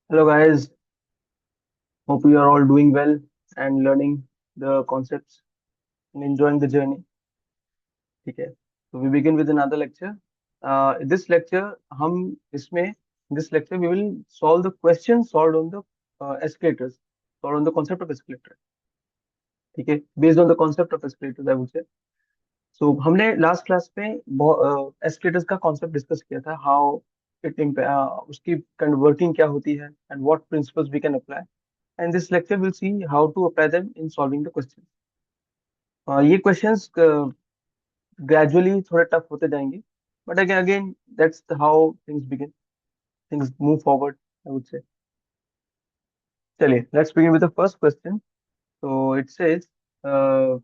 Hello guys, hope you are all doing well and learning the concepts and enjoying the journey. ठीक है, so we begin with another lecture. This lecture हम इसमें this lecture we will solve the questions solved on the escalators, solved on the concept of escalator. ठीक है, based on the concept of escalators I would say. So हमने last class में escalators का concept discuss किया था, how it उसकी working क्या होती है and what principles we can apply. And this lecture will see how to apply them in solving the questions. ये questions gradually थोड़े टफ होते जाएंगे, but again that's how things begin, things move forward, I would say. चलिए, let's begin with the first question. So it says, uh,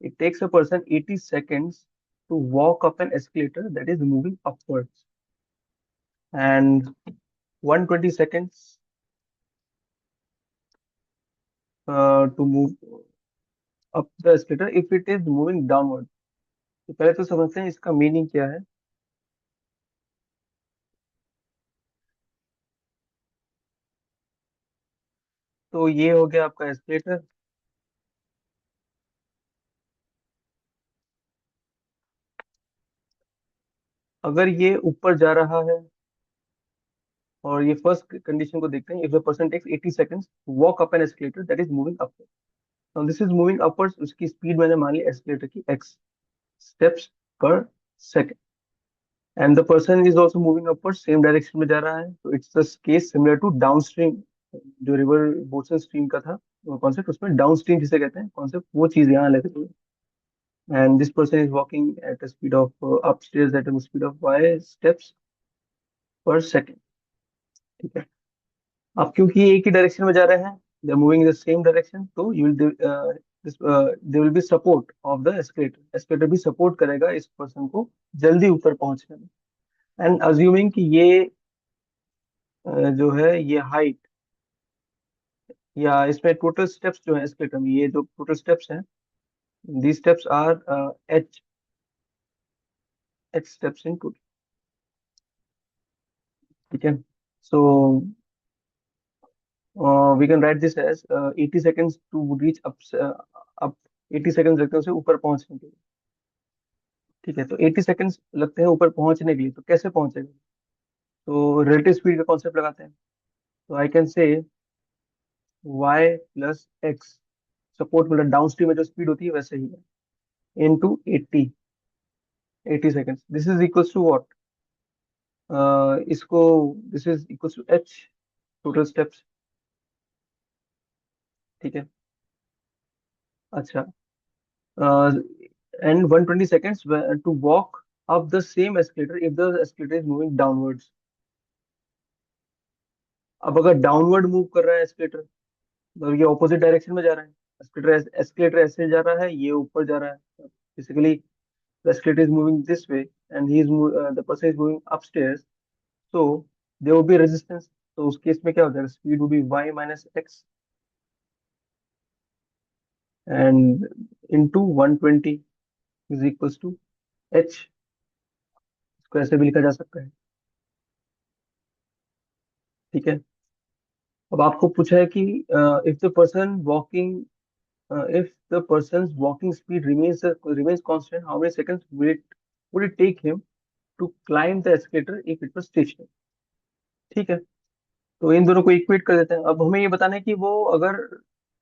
it takes a person 80 seconds to walk up an escalator that is moving upwards, and 120 seconds to move up the escalator if it is moving downward. तो पहले तो समझते हैं इसका meaning क्या है. तो ये हो गया आपका एस्केलेटर. अगर ये ऊपर जा रहा है, और ये फर्स्ट कंडीशन को देखते हैं, if the person takes 80 seconds walk up an escalator that is moving upward. Now this is moving upwards, उसकी स्पीड मैंने मान ली एस्केलेटर की x steps per second, and the person is also moving upward, same direction में जा रहा है. तो it's the case similar to downstream, जो रिवर बोसन स्ट्रीम का था कॉन्सेप्ट, उसमें डाउनस्ट्रीम जिसे कहते हैं कॉन्सेप्ट, वो चीज यहाँ लेते हुए. And this person is walking at a speed of upstairs at a speed of y steps per second. ठीक है. अब क्योंकि ये एक ही डायरेक्शन में जा रहे हैं, they are moving in the same direction, तो you will they will be support of the escalator. Escalator भी सपोर्ट करेगा इस पर्सन को जल्दी ऊपर पहुंचने में. एंड अज्यूमिंग कि ये जो है ये हाइट, या इसमें टोटल स्टेप्स जो है एस्केलेटर में, ये जो टोटल स्टेप्स हैं, these steps are h h steps in total. ठीक है. So we can write this as 80 seconds to reach up. 80 seconds लगते हैं उसे ऊपर पहुंचने के लिए. ठीक है, तो 80 सेकंड्स लगते हैं ऊपर पहुंचने के लिए, तो कैसे पहुंचेगा? तो रिलेटिव स्पीड का कॉन्सेप्ट लगाते हैं. तो I can say y plus x, support मतलब डाउन स्ट्रीम में जो स्पीड होती है वैसे ही है, into 80. 80 seconds, this is equals to what, इसको, this is equals to h total steps. ठीक है. अच्छा, and 120 seconds to walk up the same escalator if the escalator is moving downwards. अब अगर डाउनवर्ड मूव कर रहा है एस्केलेटर, तो ये ऑपोजिट डायरेक्शन में जा रहा है. एस्केलेटर ऐसे जा रहा है, ये ऊपर जा रहा है. Basically the escalator is moving this way, and the person is moving upstairs, so there will be resistance. तो उस केस में क्या हो जाएगा, speed will be y minus x and into 120 is equals to h. इसको ऐसे भी लिखा जा सकता है. ठीक है. अब आपको पूछा है कि if the person walking, if the person's walking speed remains constant, how many seconds would it take him to climb the escalator if it was stationary? ठीक है. तो इन दोनों को इक्वेट कर देते हैं. अब हमें ये बताना है कि वो अगर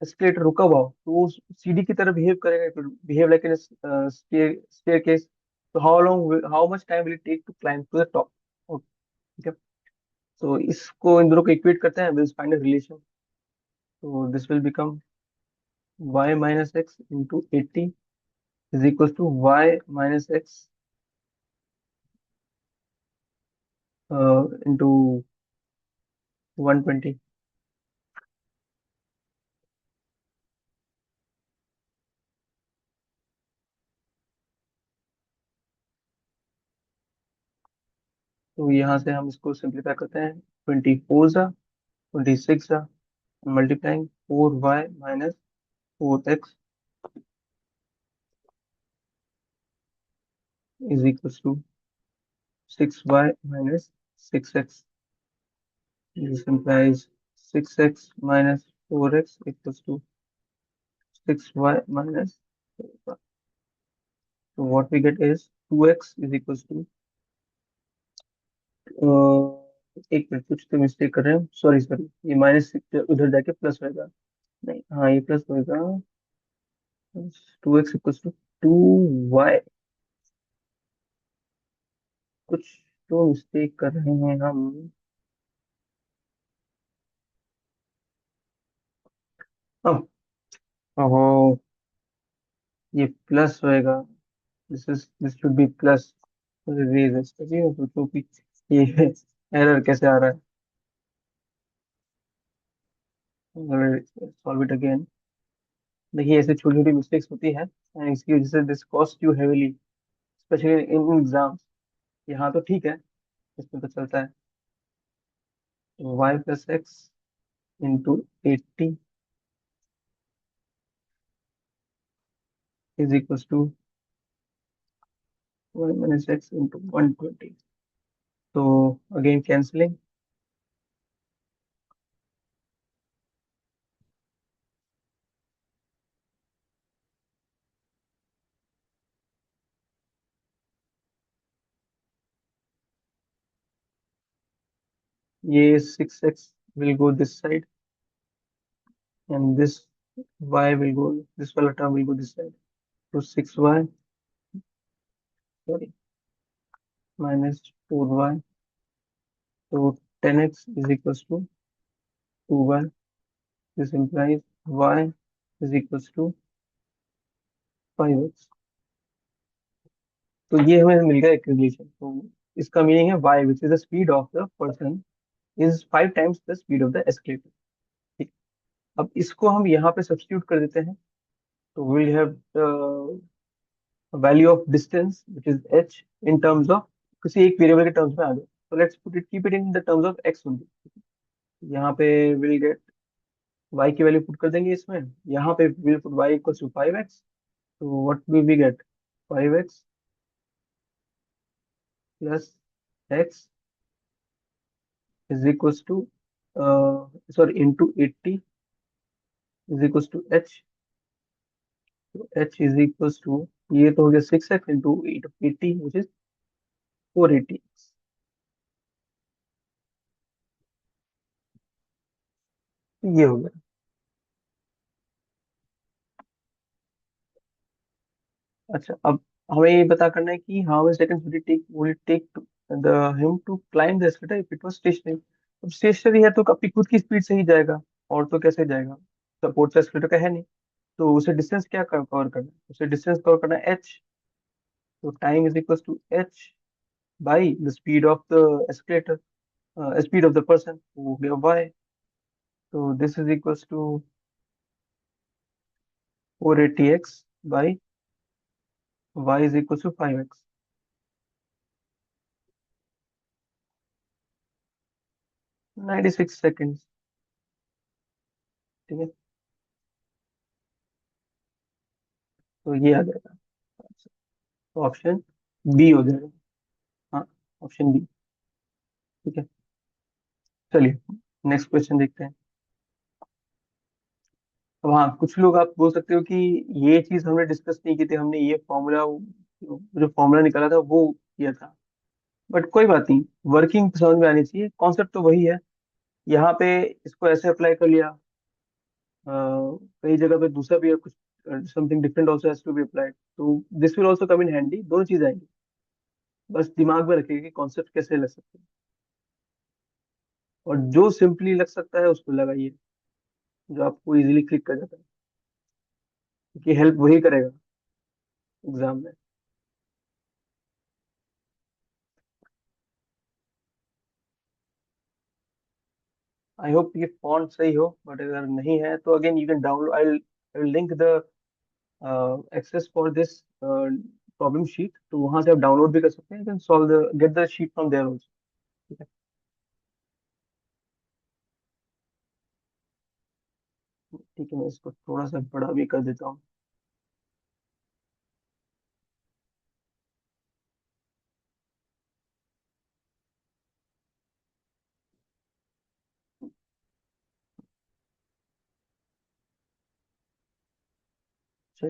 एस्केलेटर रुका हुआ हो तो वो सीढ़ी की तरह बिहेव करेगा, behave like in staircase. तो how much time will it take to climb to the top. ठीक है. तो इसको, इन दोनों को इक्वेट करते हैं, विल फाइंड अ रिलेशन. तो this will become y minus x into 80 is equals to y minus x into 120. तो यहाँ से हम इसको सिंप्लीफाई करते हैं. 24 जा, 26 जा, multiplying 4y minus 4x is equals to 6y minus 6x. This implies 6x minus 4x equals to 6y minus 4y. So what we get is 2x is equals to एक मिनट कुछ तो mistake कर रहे हैं, sorry sorry, ये minus उधर जाके plus होएगा। नहीं, हाँ ये प्लस होएगा। 2x equals to 2y। कुछ तो मिस्टेक कर रहे हैं हम। हाँ, ओहो, ये प्लस होएगा। This should be plus. रेज तभी मैं सोचूं कि ये एरर कैसे आ रहा है। Solve it again. देखिए ऐसे छोटी छोटी मिस्टेक्स होती है and इसकी वजह से this cost you heavily, specially in exams. यहाँ तो ठीक है, इसमें तो चलता है। Y plus x into 80 is equal to y minus x into 120। तो अगेन कैंसलिंग। ये 6x will go this side and this y will go, this वाला term will go this side. तो 6y, sorry, minus 4y, तो 10x is equals to 2y. This implies y is equals to 5x. तो ये हमें मिल गया एक relation. तो इसका मीनिंग है y which is the speed of the person is 5 times the speed of the escalator। ठीक। अब इसको हम यहाँ पे सब्स्टिट्यूट कर देते हैं। तो we'll have the value of distance which is h in terms of किसी एक वेरिएबल के टर्म्स में आ गए। तो let's put it, keep it in the terms of x only. यहाँ पे विल गेट y की वैल्यू पुट कर देंगे इसमें। यहाँ पे will put y equals to 5x। तो what will we get? 5x plus x is equals to sorry into 80 is equals to h। तो h इज इक्वल्स टू, ये तो हो गया 6x इंटू 80 विच इज 480। ये हो गया। अच्छा, अब हमें ये पता करना है कि how many seconds will it take the him to climb the escalator if it was stationary। अब स्टेशनरी है तो अपनी खुद की स्पीड से ही जाएगा, और तो कैसे जाएगा? सपोर्ट तो एस्केलेटर का है नहीं। तो उसे डिस्टेंस क्या कवर करना है? उसे डिस्टेंस कवर करना है एच। तो time is equal to h by the speed of the escalator, speed of the person, वो हो गया वाई। तो this is equal to 480x by y is equal to 5x। 96 seconds. ठीक है, तो ये आ जाएगा। तो ऑप्शन बी हो जाएगा। हाँ, ऑप्शन बी। ठीक है, चलिए नेक्स्ट क्वेश्चन देखते हैं। अब हाँ, कुछ लोग आप बोल सकते हो कि ये चीज हमने डिस्कस नहीं की थी, हमने ये फॉर्मूला, जो फॉर्मूला निकाला था वो किया था। बट कोई बात नहीं, वर्किंग समझ में आनी चाहिए, कॉन्सेप्ट तो वही है। यहाँ पे इसको ऐसे अप्लाई कर लिया, कई जगह पे दूसरा भी है कुछ, something different also has to be applied. तो this will also come in handy, दोनों चीज आएंगी। बस दिमाग में रखिए कि कॉन्सेप्ट कैसे लग सकते हैं, और जो सिंपली लग सकता है उसको लगाइए, जो आपको इजीली क्लिक कर जाता है, क्योंकि हेल्प वही करेगा एग्जाम में। आई होप ये फॉन्ट सही हो, बट अगर नहीं है तो again you can download, I will link the access for this problem sheet, तो वहां से आप डाउनलोड भी कर सकते हैं। You can solve the, get the sheet from there also. ठीक है, ठीक है, मैं इसको थोड़ा सा बड़ा भी कर देता हूँ।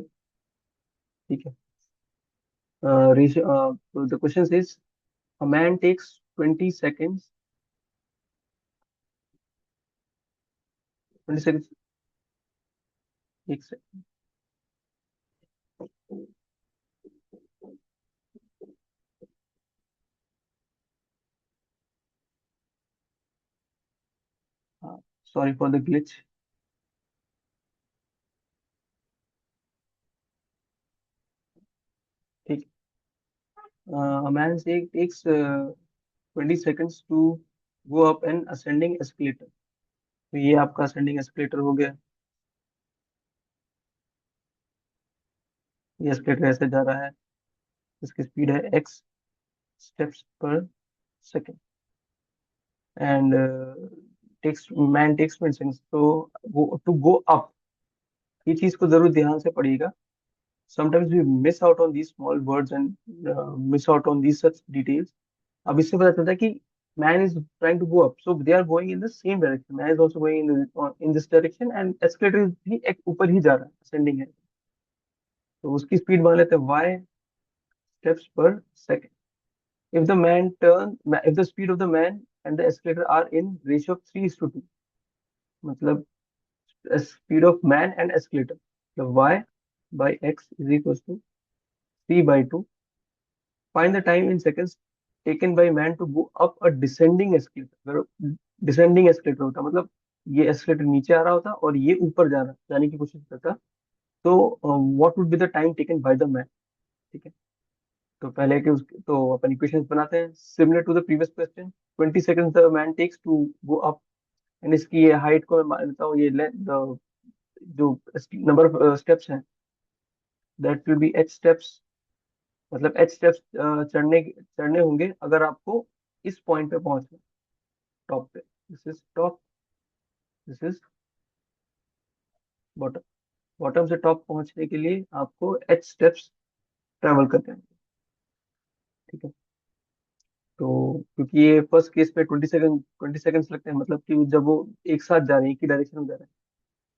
ठीक है. The question says a man takes 20 seconds. 20 seconds. एक second. Sorry for the glitch. ठीक. A man takes 20 seconds to go up an ascending escalator. तो ये आपका ascending escalator हो गया. ये escalator ऐसे जा रहा है. इसकी स्पीड है x steps per second. And takes man takes 20 seconds to go up. ये चीज को जरूर ध्यान से पढ़िएगा. Sometimes we miss out on these small words and miss out on these such details. अब इससे पता चलता है कि man is trying to go up, so they are going in the same direction. Man is also going in this direction and escalator भी एक ऊपर ही जा रहा है, ascending है. तो उसकी स्पीड मान लेते हैं y steps per second. If the speed of the man and the escalator are in ratio of 3:2, मतलब speed of man and escalator, the y by x is equals to 3/2. Find the time in seconds taken by man to go up a descending escalator. अगर descending escalator होता मतलब ये escalator नीचे आ रहा होता और ये ऊपर जाने की कोशिश करता, तो what would be the time taken by the man. ठीक है. तो पहले के उसके तो अपन इक्वेशंस बनाते हैं similar to the previous question. 20 seconds the man takes to go up. And इसकी ये हाइट को मैं मान लेता हूँ, ये जो नंबर ऑफ स्टेप्स हैं that will be h steps. मतलब h स्टेप्स चढ़ने चढ़ने होंगे अगर आपको इस पॉइंट पे पहुंचना, टॉप पे. This is top, this is bottom. Bottom से टॉप पहुंचने के लिए आपको h स्टेप्स ट्रेवल करते हैं. ठीक है. तो क्योंकि ये फर्स्ट केस पे 20 सेकंड्स लगते हैं, मतलब कि जब वो एक साथ जा रहे हैं, एक ही डायरेक्शन में जा रहे हैं,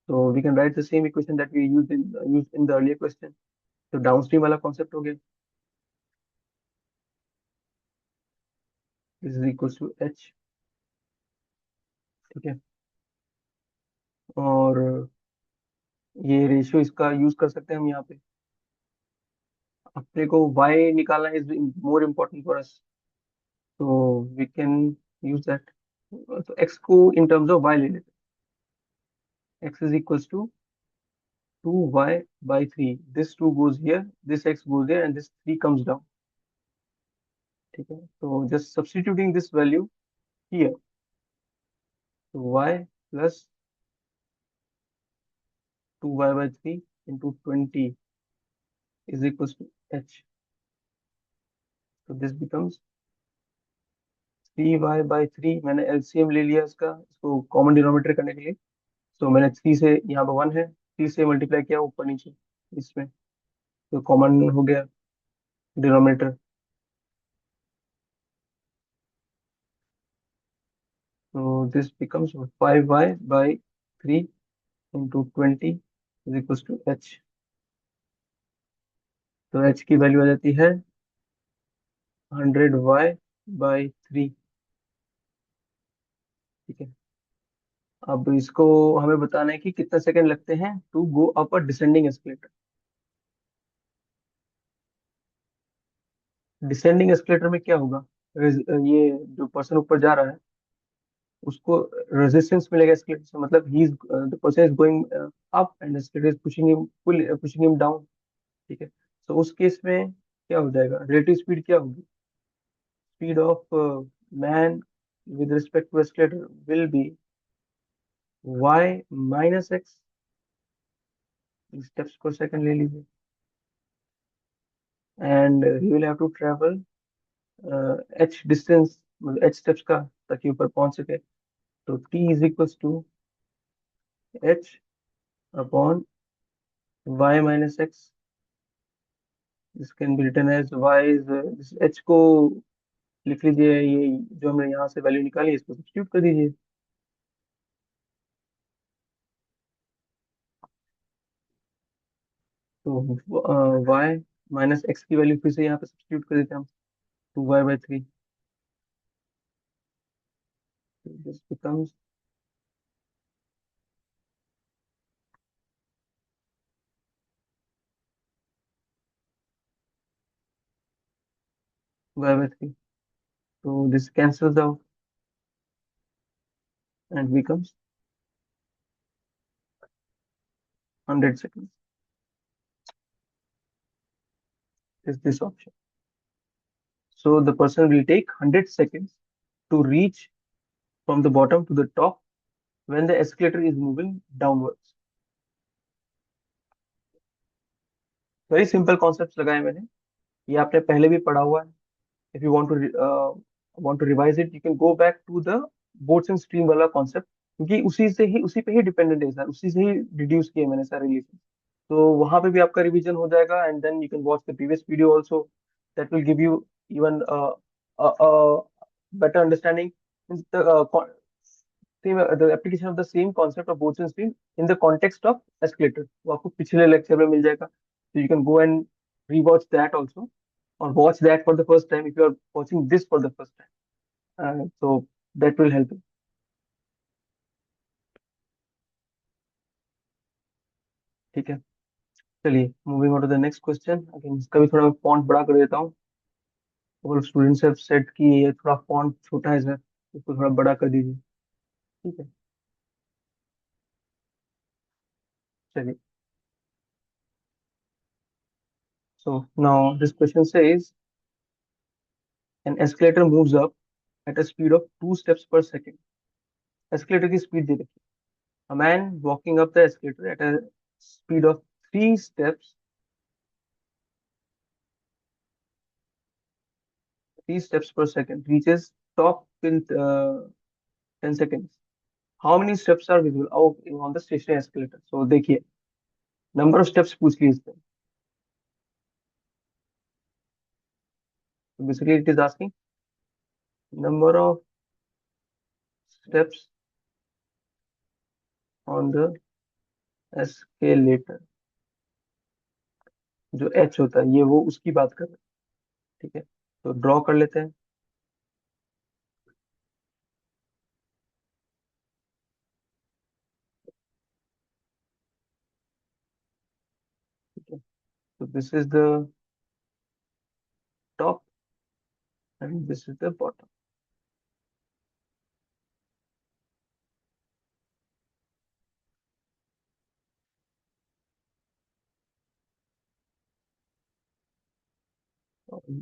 तो we can write the same equation that we use in the earlier question. तो डाउनस्ट्रीम वाला कॉन्सेप्ट हो गया. This is equal to h. ठीक है. और ये रेशियो इसका यूज कर सकते हैं हम यहाँ पे. अपने को y निकालना is more important for us, तो वी कैन यूज दैट. तो x को इन टर्म्स ऑफ y ले लेते हैं. x is equal to 2y/3. This 2 goes here, this x goes there, and this 3 comes down. ठीक है. तो just substituting this value here, so y plus 2y/3 into 20 is equals to h. So this becomes 3y/3. मैंने LCM ले लिया इसको common denominator करने के लिए. तो मैंने 3 से, यहाँ पे 1 है, 3 से मल्टीप्लाई किया ऊपर नीचे इसमें, तो कॉमन हो गया denominator. So this becomes 5y/3 into 20 is equals to h. तो h की वैल्यू आ जाती है 100y/3. ठीक है. अब इसको हमें बताना है कि कितने सेकंड लगते हैं to go up a descending escalator. Descending escalator में क्या होगा, ये जो पर्सन ऊपर जा रहा है उसको रेजिस्टेंस मिलेगा एस्केलेटर से, मतलब he is the person is going up and escalator is pushing him down. ठीक है. तो उस केस में क्या हो जाएगा, रिलेटिव स्पीड क्या होगी. Speed of man with respect to escalator will be y minus x steps per second ले लीजिए. And he will have to travel h distance, मतलब h steps का, ताकि ऊपर पहुंच सके. तो t is equals to h upon y minus x. This can be written as y is this h को लिख लीजिए, ये जो हमने यहाँ से वैल्यू निकाली इसको सब्स्टिट्यूट कर दीजिए. तो y माइनस एक्स की वैल्यू फिर से यहाँ पे सब्स्टिट्यूट कर देते हैं हम, 2y/3। This becomes y/3। तो this cancels out and becomes 100 seconds is this option. So the person will take 100 seconds to reach from the bottom to the top when the escalator is moving downwards. Very simple concepts लगाए मैंने, ये आपने पहले भी पढ़ा हुआ है। If you want to revise it, you can go back to the boats and stream वाला concept, क्योंकि उसी पे ही डिपेंडेंट है सर, उसी से ही डिड्यूस किए मैंने सारे रिलेशन। तो वहां पे भी आपका रिवीजन हो जाएगा, and then you can watch the previous video also, that will give you even better understanding in the application of the same concept of boats and stream in the context of escalator, वो आपको पिछले lecture में मिल जाएगा, so you can go and rewatch that also, or watch that for the first time if you are watching this for the first time. So that will help you. ठीक है, चलिए moving on to the next question. Again इसका भी थोड़ा font बड़ा कर देता हूँ। और स्टूडेंट्स हैव सेड कि ये थोड़ा फॉन्ट छोटा है सर, इसको थोड़ा बड़ा कर दीजिए। ठीक है, चलिए। So now this question says an escalator moves up at a speed of 2 steps per second. Escalator की स्पीड दे रखी है। A man walking up the escalator at a speed of 3 steps per second reaches top in 10 seconds. How many steps are visible out on the stationary escalator? So देखिए, number of steps पूछ ली इसमें। So basically it is asking number of steps on the escalator, जो h होता है ये वो उसकी बात कर रहे हैं। ठीक है, तो ड्रॉ कर लेते हैं। ठीक है, तो this is the top and this is the bottom.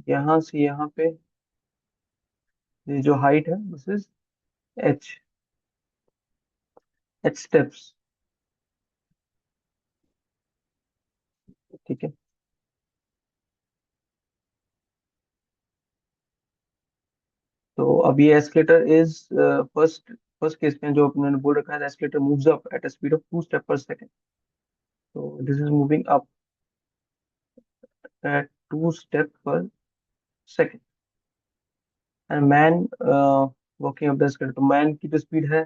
यहाँ से यहाँ पे ये जो हाइट है this is H, h steps. ठीक है, तो अब ये escalator is first first case में जो अपने बोल रखा है, escalator moves up at a speed of 2 steps per second। तो this is moving up at 2 steps per second, and man walking up the escalator. तो मैन की जो स्पीड है,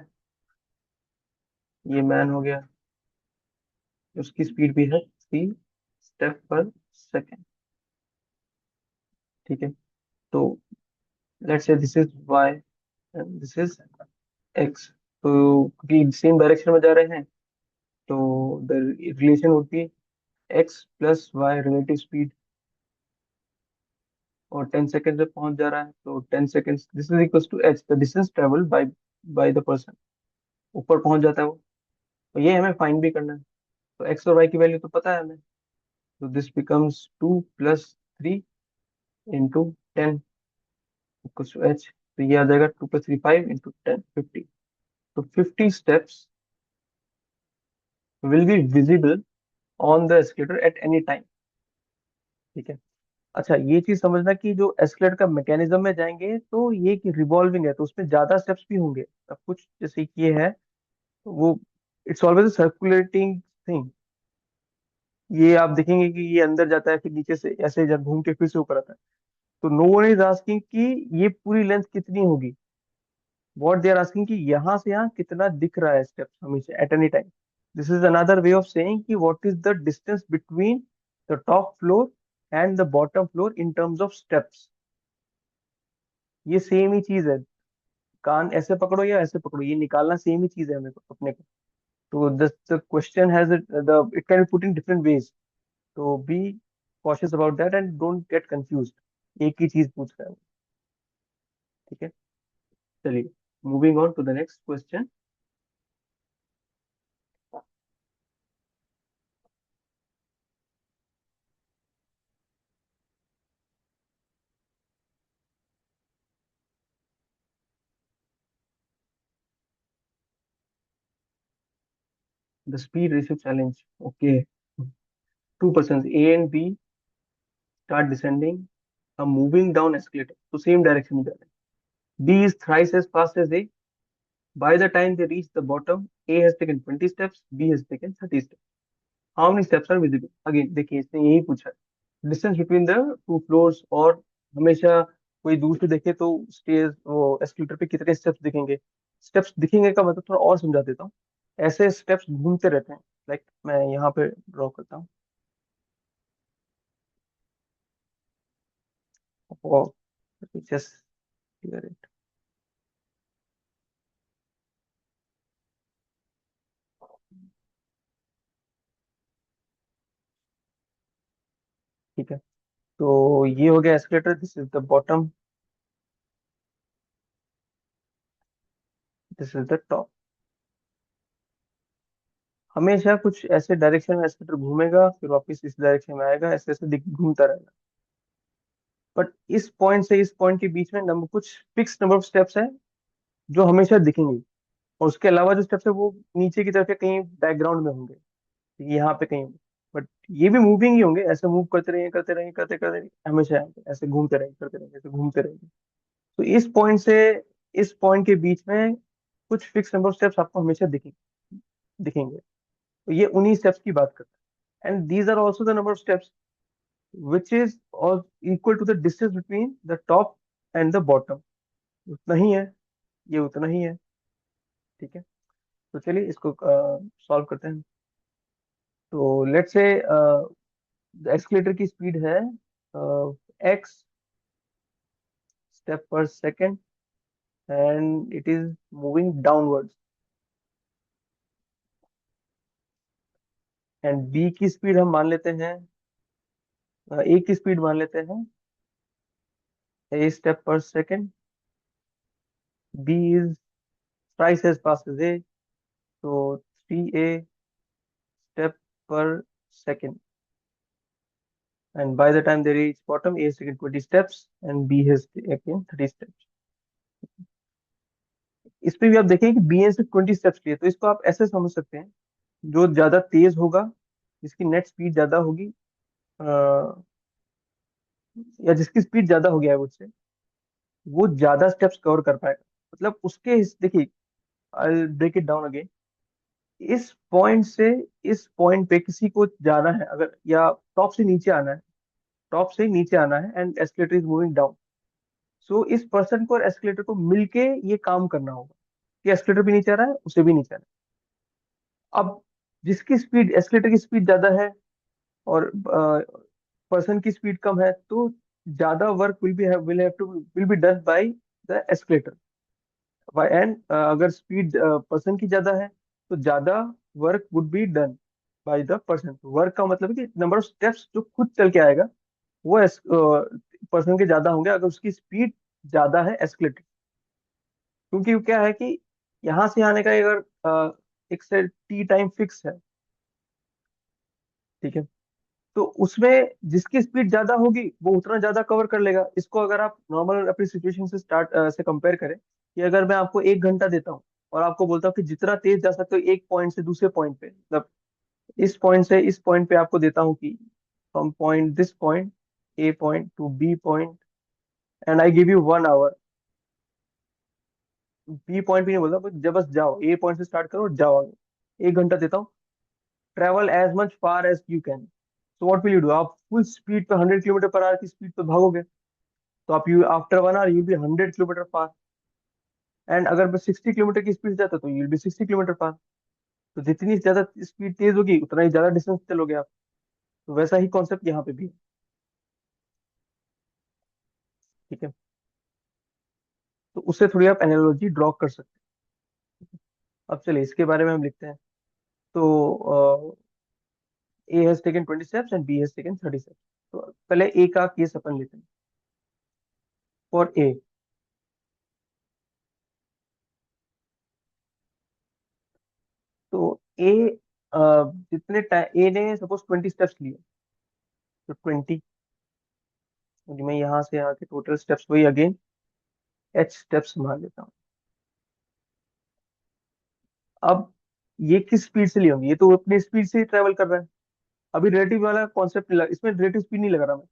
ये मैन हो गया, उसकी स्पीड भी है 3 steps per second। ठीक है, तो let's say this is y and this is x. तो क्योंकि सेम डायरेक्शन में जा रहे हैं, तो the relation would be x plus y relative speed, और 10 सेकेंड पे पहुंच जा रहा है, तो 10 seconds this is equal to h, the distance travel by the person. ऊपर पहुंच जाता है वो, तो ये हमें फाइंड भी करना है। तो एक्स और वाई की वैल्यू तो पता है हमें, तो this becomes 2 + 3 × 10 equal to h. तो ये आ जाएगा 2 + 3 5 × 10 50। तो 50 steps will be visible on the escalator at any time। ठीक है, अच्छा ये चीज समझना कि जो एस्केलेटर का मैकेनिज्म में जाएंगे तो ये कि रिवॉल्विंग है, तो उसमें ज्यादा स्टेप्स भी होंगे। अब कुछ जैसे कि ये है, तो वो इट्स ऑलवेज सर्कुलेटिंग थिंग। ये आप देखेंगे कि ये अंदर जाता है, फिर नीचे से ऐसे जब घूम के फिर से ऊपर आता है। तो नो वन इज आस्किंग कि ये पूरी लेंथ कितनी होगी, व्हाट दे आर आस्किंग कि यहाँ से यहाँ कितना दिख रहा है स्टेप्स हमेशा at any time. This is another way of saying कि what is the distance between the top floor and the bottom floor in terms of steps. ये सेम ही चीज है, कान ऐसे पकड़ो या ऐसे पकड़ो, ये निकालना सेम ही चीज है मेरे को, अपने को। तो the question has the it can be put in different ways. तो be cautious about that and don't get confused, एक ही चीज पूछ रहा है वो, ठीक है। चलिए, moving on to the next question. The speed ratio challenge, okay. Two person A and B start descending moving down escalator, तो सेम डायरेक्शन में जा रहे हैं। B is thrice as fast as A. By the time they reach the bottom, A has taken 20 steps, B has taken 30 steps. How many steps are visible? Again देखिए, इसने यही पूछा है, distance between the two floors. और हमेशा कोई दूर से देखे तो स्टेज वो एस्केलेटर पे कितने स्टेप्स दिखेंगे। स्टेप्स दिखेंगे का मतलब थोड़ा और समझा देता हूँ। ऐसे स्टेप्स घूमते रहते हैं, लाइक मैं यहाँ पे ड्रॉ करता हूँ। और जस्ट क्लियर इट। ठीक है, तो ये हो गया escalator, this is the bottom, this is the top. हमेशा कुछ ऐसे डायरेक्शन में एस्केलेटर घूमेगा, फिर वापस इस डायरेक्शन में आएगा, ऐसे ऐसे घूमता रहेगा। बट इस पॉइंट से इस पॉइंट के बीच में नंबर कुछ फिक्स नंबर ऑफ स्टेप्स है जो हमेशा दिखेंगे। और उसके अलावा जो स्टेप्स है वो नीचे की तरफ या कहीं बैकग्राउंड में होंगे, यहाँ पे कहीं। बट ये भी मूविंग ही होंगे, ऐसे मूव करते रहेंगे करते रहेंगे करते करते रहेंगे, हमेशा आएंगे, ऐसे घूमते रहेंगे करते रहेंगे, ऐसे घूमते रहेंगे। तो इस पॉइंट से इस पॉइंट के बीच में कुछ फिक्स नंबर ऑफ स्टेप्स आपको हमेशा दिखेंगे। तो ये उन्हीं स्टेप्स की बात करता है। And these are also the number of steps which is all equal to the distance between the top and the bottom। उतना ही है, ये उतना ही है, ठीक है। तो चलिए इसको सॉल्व करते हैं। तो लेट्स से एक्सकेलेटर की स्पीड है x step per second and it is moving downwards. And b की स्पीड हम मान लेते हैं, a की स्पीड मान लेते हैं a step per second, b is twice as fast as a, so 3a step per second, and by the time they reach bottom, A has taken 20 steps and B has taken 30 steps। इस पे भी आप देखें कि B ने सिर्फ 20 steps लिए, तो इसको आप ऐसे समझ सकते हैं, जो ज्यादा तेज होगा, जिसकी नेट स्पीड ज्यादा होगी, या जिसकी स्पीड ज्यादा हो गया है मुझसे, वो ज्यादा स्टेप्स कवर कर पाएगा। मतलब उसके देखिए, I break it down again. इस पॉइंट से इस पॉइंट पे किसी को जाना है अगर, या टॉप से नीचे आना है, टॉप से नीचे आना है and escalator is moving down. So इस पर्सन को और एस्केलेटर को मिलके ये काम करना होगा कि एस्केलेटर भी नीचे आ रहा है, उसे भी नीचे आ रहा है। अब जिसकी स्पीड, एस्केलेटर की स्पीड ज्यादा है और पर्सन की स्पीड कम है, तो ज्यादा work will be done by the escalator. And अगर स्पीड पर्सन की ज्यादा है, तो ज्यादा work would be done by the person. Work का मतलब है कि नंबर ऑफ स्टेप्स जो खुद चल के आएगा वो पर्सन के ज्यादा होंगे अगर उसकी स्पीड ज्यादा है एस्केलेटर। क्योंकि वो क्या है कि यहाँ से आने का अगर एक से टी टाइम फिक्स है, ठीक है, तो उसमें जिसकी स्पीड ज्यादा होगी वो उतना ज्यादा कवर कर लेगा। इसको अगर आप नॉर्मल अपनी सिचुएशन से स्टार्ट से कंपेयर करें, कि अगर मैं आपको 1 घंटा देता हूँ और आपको बोलता हूँ कि जितना तेज जा सकते हो एक पॉइंट से दूसरे पॉइंट पे, मतलब इस पॉइंट से इस पॉइंट पे आपको देता हूँ कि from point this point A point to B point, and I give you 1 hour. B point भी नहीं बोलता, जब बस जाओ, ए पॉइंट से स्टार्ट करो और जाओ आगे। 1 घंटा देता हूँ, travel as much far as you can. So what will you do, आप फुल स्पीड पे 100 किलोमीटर पर आवर की स्पीड पे भागोगे, तो आप you after 1 hour you be 100 kilometre पार। एंड अगर मैं 60 किलोमीटर की स्पीड जाता तो यू विल बी 60 किलोमीटर पार। तो जितनी ज्यादा स्पीड तेज होगी उतना ही ज्यादा डिस्टेंस चलोगे आप। तो वैसा ही कॉन्सेप्ट यहाँ पे भी है। ठीक है, तो उससे थोड़ी आप एनालॉजी ड्रॉ कर सकते हैं। अब चलिए इसके बारे में हम लिखते हैं। तो A has taken 20 steps and B has taken 30 steps. तो पहले ए का केस अपन लेते हैं। फॉर ए, तो ए जितने टाइम ए ने सपोज 20 स्टेप्स लिए, तो 20, मैं यहाँ से यहाँ के टोटल स्टेप्स वही अगेन एच स्टेप्स मान लेता हूँ। अब ये किस स्पीड से लिए होंगे, ये तो अपनी स्पीड से ही ट्रेवल कर रहा है। अभी रिलेटिव वाला कॉन्सेप्ट इसमें रिलेटिव स्पीड नहीं लगा रहा मैं।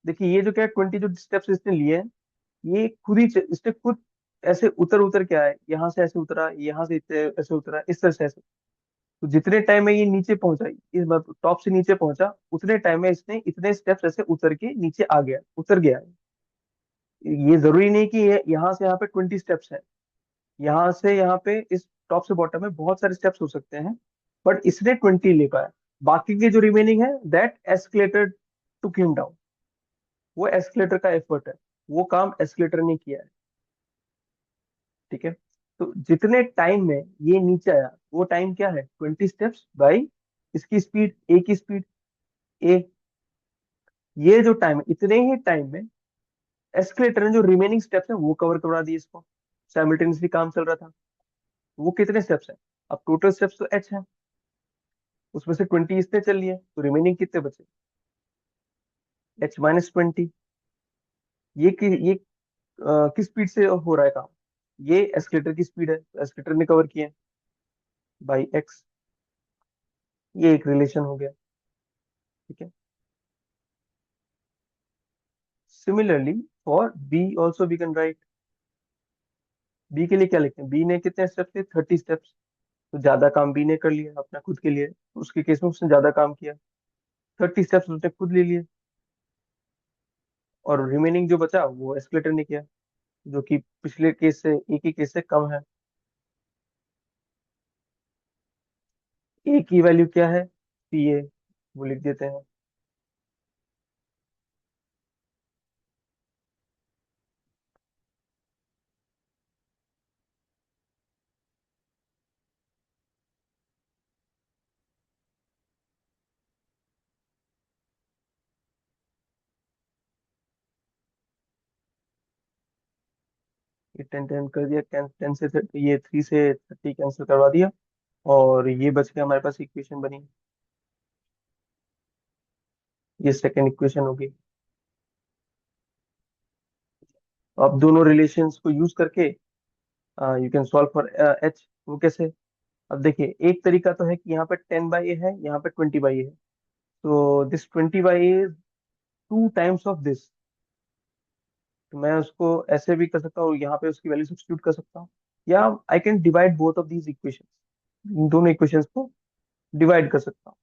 देखिए ये जो क्या है, 20 जो स्टेप्स इसने लिए हैं, ये खुद ही इसने खुद ऐसे उतर उतर के आया, यहाँ से ऐसे उतरा, यहाँ से ऐसे उतरा, इस तरह से ऐसे। तो जितने टाइम में ये नीचे पहुंचा, इस टॉप से नीचे पहुंचा, उतने टाइम में इसने इतने स्टेप्स ऐसे उतर के नीचे आ गया, उतर गया है। ये जरूरी नहीं कि यहाँ से यहाँ पे 20 स्टेप्स है। यहाँ से यहाँ पे इस टॉप से बॉटम में बहुत सारे स्टेप्स हो सकते हैं, बट इसने 20 ले पाया। बाकी के जो रिमेनिंग है, that escalator took him down. वो एस्केलेटर का एफर्ट है, वो काम एस्केलेटर ने किया है। ठीक है, तो जितने टाइम में ये नीचे आया, वो टाइम क्या है, 20 स्टेप्स बाई इसकी स्पीड, ए की स्पीड, ए। ये जो टाइम है, इतने ही टाइम में एस्केलेटर ने जो रिमेनिंग स्टेप्स है वो कवर करवा दिए इसको। साइमल्टेनियसली काम चल रहा था। वो कितने स्टेप्स है, अब टोटल स्टेप्स तो एच है, उसमें से 20 इसने चल लिए, तो रिमेनिंग कितने बचे, H-20। ये किस स्पीड से हो रहा है काम, ये एस्केलेटर की स्पीड है, तो एस्केलेटर ने कवर किया बाई एक्स। ये एक रिलेशन हो गया। ठीक है, similarly for B also we can write. B के लिए क्या लिखते हैं, बी ने कितने स्टेप्स थे, 30 स्टेप्स। तो ज्यादा काम बी ने कर लिया अपना खुद के लिए, तो उसके केस में उसने ज्यादा काम किया, 30 स्टेप्स उसने खुद ले लिए। और रिमेनिंग जो बचा वो एस्केलेटर ने किया, जो कि पिछले केस से, एक ही केस से कम है। ए की वैल्यू क्या है, पी ए, वो लिख देते हैं। ये 10 10 कर दिया, 10 से 30, ये 3 से 30 कैंसिल करवा दिया, और ये बच के हमारे पास इक्वेशन बनी। ये सेकेंड इक्वेशन होगी। अब दोनों रिलेशंस को यूज करके you can solve for H. वो कैसे, अब देखिए एक तरीका तो है कि यहाँ पे 10/a है, यहाँ पे 20/a है। तो this 20/a is 2 times of this. तो मैं उसको ऐसे भी कर सकता हूँ, यहाँ पे उसकी वैल्यू सब्स्टिट्यूट कर सकता हूँ, या I can divide both of these equation, इन दोनों इक्वेशंस को डिवाइड कर सकता हूँ।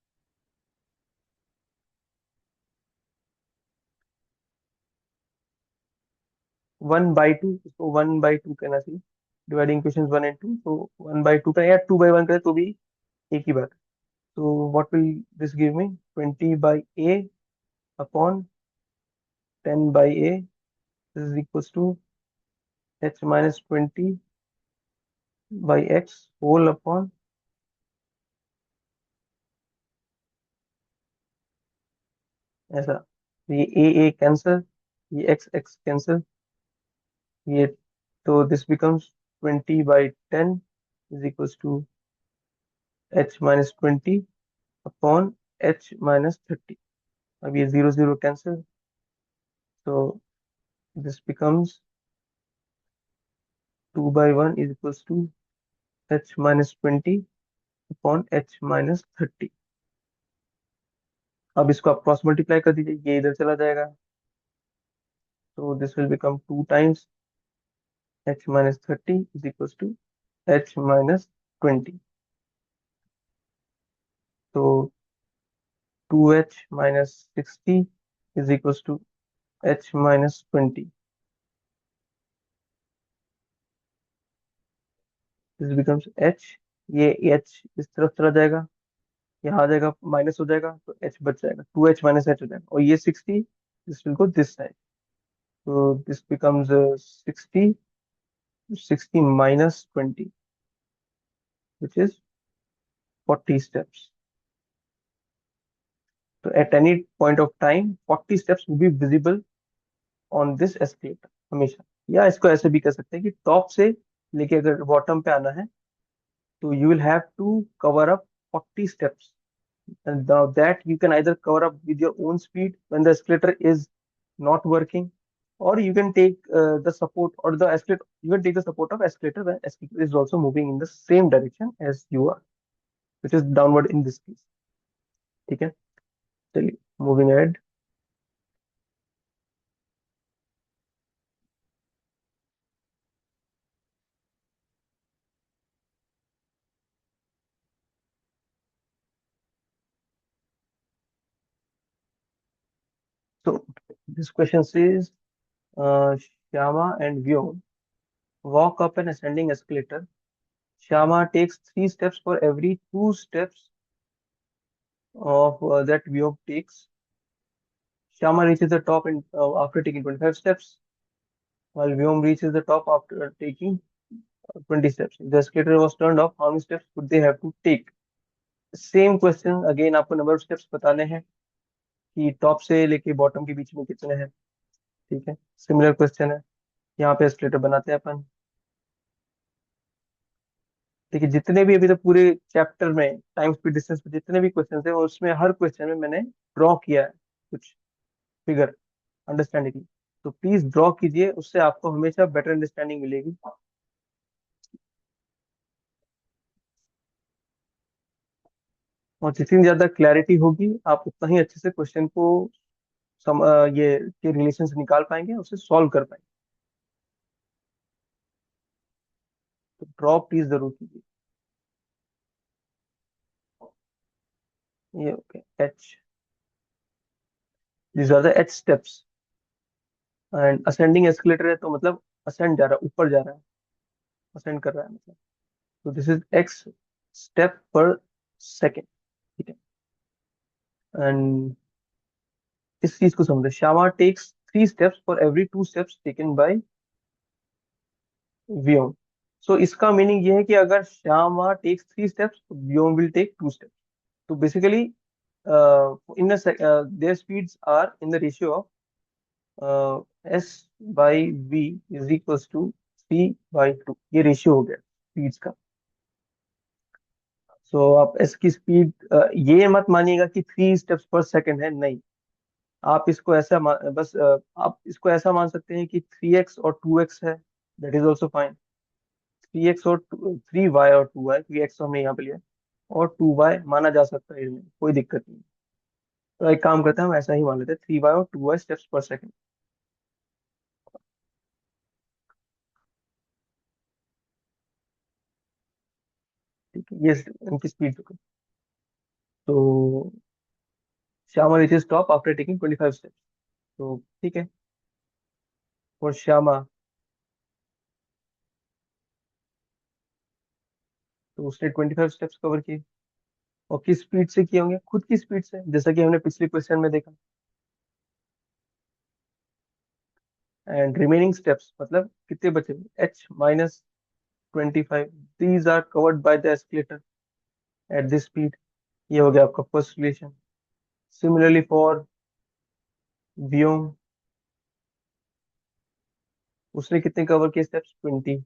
1/2, इसको 1/2 कहना चाहिए। डिवाइडिंग इक्वेशन 1 and 2, तो 1/2 का या 2/1 करे तो भी एक ही बात है। तो what will this give me, 20/a upon 10/a is equals to H-20/x whole upon, ऐसा। तो ये a कैंसर, ये x कैंसर, ये, तो this becomes 20/10 is equals to H-20 upon H-30। अब ये 0 0 कैंसिल, तो this becomes 2/1 is equals to H-20 upon H-30। अब इसको आप क्रॉस मल्टीप्लाई कर दीजिए, ये इधर चला जाएगा, तो this will become 2 times H-30 is equals to H-20। तो 2H-60 is equals to H-20। This becomes H, ये H इस तरफ चला जाएगा, यहाँ आ जाएगा, माइनस हो जाएगा तो एच बच जाएगा, 2h माइनस एच हो जाएगा, और ये 60, this will go this side, तो this becomes 60, 60 minus 20, which is 40 steps. So at any point of time 40 steps will be visible on this escalator हमेशा। या इसको ऐसे भी कर सकते हैं कि टॉप से लेके अगर बॉटम पे आना है तो you will have to cover up 40 steps, and now that you can either cover up with your own speed when the escalator is not working, or you can take the support, or the escalator, you can take the support of escalator when escalator is also moving in the same direction as you are, which is downward in this case। ठीक है, चलिए moving ahead। So this question says, Shyama and Vyom walk up an ascending escalator. Shyama takes 3 steps for every 2 steps of that Vyom takes. Shyama reaches the top after taking 25 steps, while Vyom reaches the top after taking 20 steps. If the escalator was turned off, how many steps would they have to take? Same question again, आपको number of steps बताने हैं कि top से लेके bottom के बीच में कितने हैं। ठीक है, सिमिलर क्वेश्चन है। यहाँ पे एस्केलेटर बनाते हैं अपन। देखिए जितने भी अभी तक पूरे चैप्टर में टाइम स्पीड डिस्टेंस पे जितने भी क्वेश्चन थे, उसमें हर क्वेश्चन में मैंने ड्रॉ किया है कुछ फिगर अंडरस्टैंडिंग की। तो प्लीज ड्रॉ कीजिए, उससे आपको हमेशा बेटर अंडरस्टैंडिंग मिलेगी। और जितनी ज्यादा क्लैरिटी होगी आप उतना ही अच्छे से क्वेश्चन को ये के रिलेशन निकाल पाएंगे, उसे सॉल्व कर पाएंगे। तो ड्रॉ प्लीज जरूर कीजिए। ये okay, h, this are the h steps. And ascending escalator है तो मतलब असेंड जा रहा है, ऊपर जा रहा है, असेंड कर रहा है मतलब। तो this is x step per second. ठीक है, एंड इस चीज को समझे, Shyama takes 3 steps for every 2 steps taken by Vyom. So इसका मीनिंग ये है कि अगर Shyama takes 3 steps, Vyom will take 2 steps। तो basically in their speeds are in the ratio of S by V is equals to 3/2। ये रेशियो हो गया स्पीड्स का। सो आप एस की स्पीड ये मत मानिएगा कि 3 steps per second है, नहीं। आप इसको ऐसा बस आप इसको ऐसा मान सकते हैं कि 3x और 2x है, that is also fine. 3x और 3y और 2y, क्योंकि x तो हमने यहाँ पे लिया है, और 2y माना जा सकता है, इसमें कोई दिक्कत नहीं। तो एक काम करते हैं, हम ऐसा ही मान लेते हैं 3y और 2y स्टेप्स पर सेकंड। ठीक है, ये इनकी स्पीड हो गई। तो Shyama reaches top after taking 25 steps. तो ठीक है, और श्यामा, तो उसने 25 स्टेप्स कवर किए, और किस स्पीड से किए होंगे? खुद की स्पीड से, जैसा कि हमने पिछले क्वेश्चन में देखा। एंड रिमेनिंग स्टेप्स मतलब कितने बचे? H minus 25, these are covered by the escalator at this speed. ये हो गया आपका first relation. Similarly for Vyom, उसने कितने कवर किए steps? 20,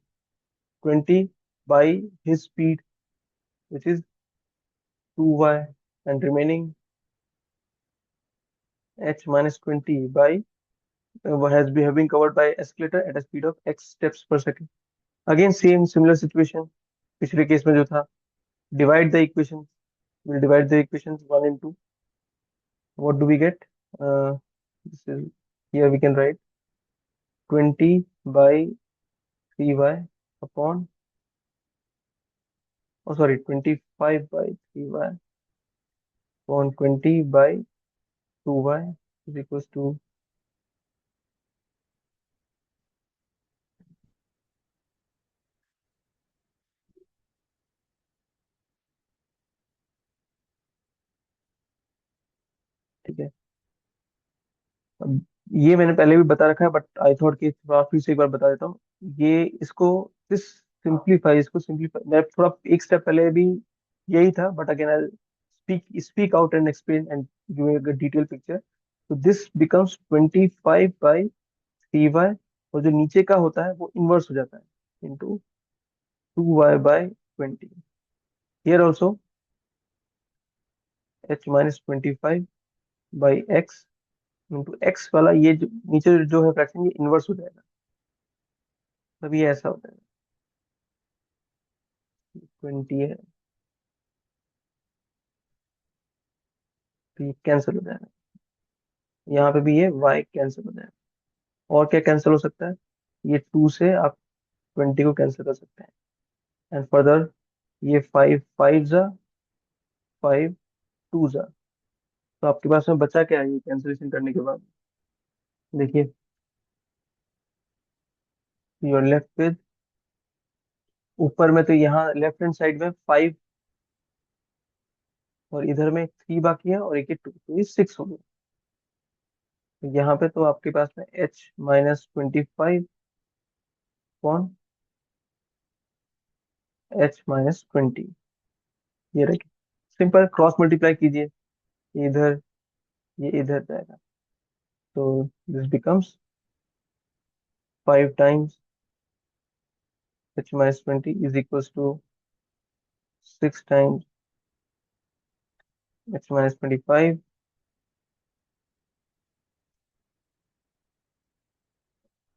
20 by his speed which is 2y, and remaining h minus 20 by has been having covered by escalator at a speed of x steps per second। Again same similar situation पिछले case में जो था। divide the equation, we'll divide the equations 1 and 2। what do we get? uh, this is, here we can write 20 by 3y upon, oh sorry, 25 by 3y upon 20 by 2y is equals to, ठीक है। अब ये मैंने पहले भी बता रखा है, बट आई थॉट कि थोड़ा फिर से एक बार बता देता हूँ। ये इसको दिस सिंप्लीफाई, इसको सिंप्लीफाई, मैं थोड़ा एक स्टेप पहले भी यही था, but again I speak out and explain and give a detail picture. तो दिस बिकम्स 25/3y, और जो नीचे का होता है वो इनवर्स हो जाता है into 2y/20। Here also h-25/x into x वाला, ये जो नीचे जो है फ्रैक्शन, ये इनवर्स हो जाएगा, तब ये ऐसा होता है। 20 है तो ये कैंसिल हो जाएगा, यहाँ पे भी ये y कैंसिल हो जाएगा। और क्या कैंसिल हो सकता है? ये 2 से आप 20 को कैंसिल कर सकते हैं। एंड फर्दर ये 5 5 जा, 5 2 जा, तो आपके पास में बचा क्या है ये कैंसिलेशन करने के बाद? देखिए, यू आर लेफ्ट विद, ऊपर में तो यहाँ लेफ्ट हैंड साइड में 5, और इधर में 3 बाकी है, और एक 2, तो ये 6 हो गया। तो यहाँ पे तो आपके पास में h-25 अपॉन h-20, ये रखिए। सिंपल क्रॉस मल्टीप्लाई कीजिए, ये इधर, ये इधर जाएगा, तो this becomes 5 times h-20 is equals to 6 times h-25,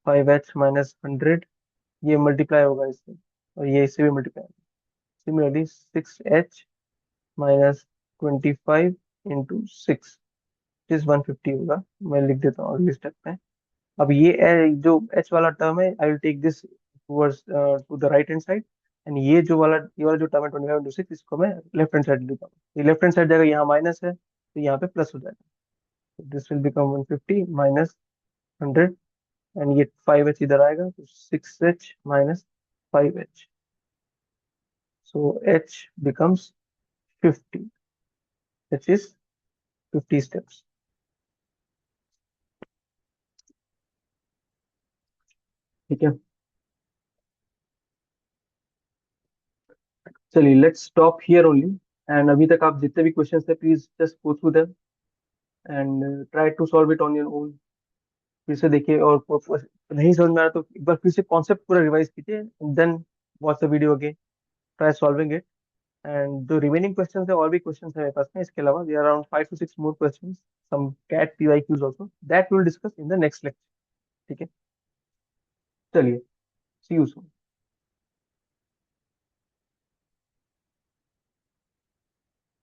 5h-100, ये मल्टीप्लाई होगा इससे, और ये इससे भी मल्टीप्लाई होगा। सिमिलरली 6h-25 इंटू 6 इज 150 होगा। मैं लिख देता हूँ अगले स्टेप में। अब ये जो h वाला टर्म है, I will take this towards to the right hand side, and ये वाला जो टर्म है 25/6, इसको मैं लेफ्ट हैंड साइड लेता हूँ। ये लेफ्ट हैंड साइड जाएगा, यहाँ माइनस है तो यहाँ पे प्लस हो जाएगा। This will become 150 minus 100, and ये 5h इधर आएगा, तो 6h-5h, so h becomes 50, h is 50 steps. ठीक है, चलिए let's stop here only. And अभी तक आप जितने भी क्वेश्चन थे, please just go through them and try to solve it on your own. फिर से देखिए, और नहीं समझ में आया तो एक बार फिर से कॉन्सेप्ट पूरा रिवाइज कीजिए, then watch the video again, try solving it. And जो रिमेनिंग क्वेश्चन है, और भी क्वेश्चन है मेरे पास में, इसके अलावा there are around 5 to 6 more question, some CAT PYQs also, that will discuss in the next lecture. ठीक है, चलिए, सी यू सून।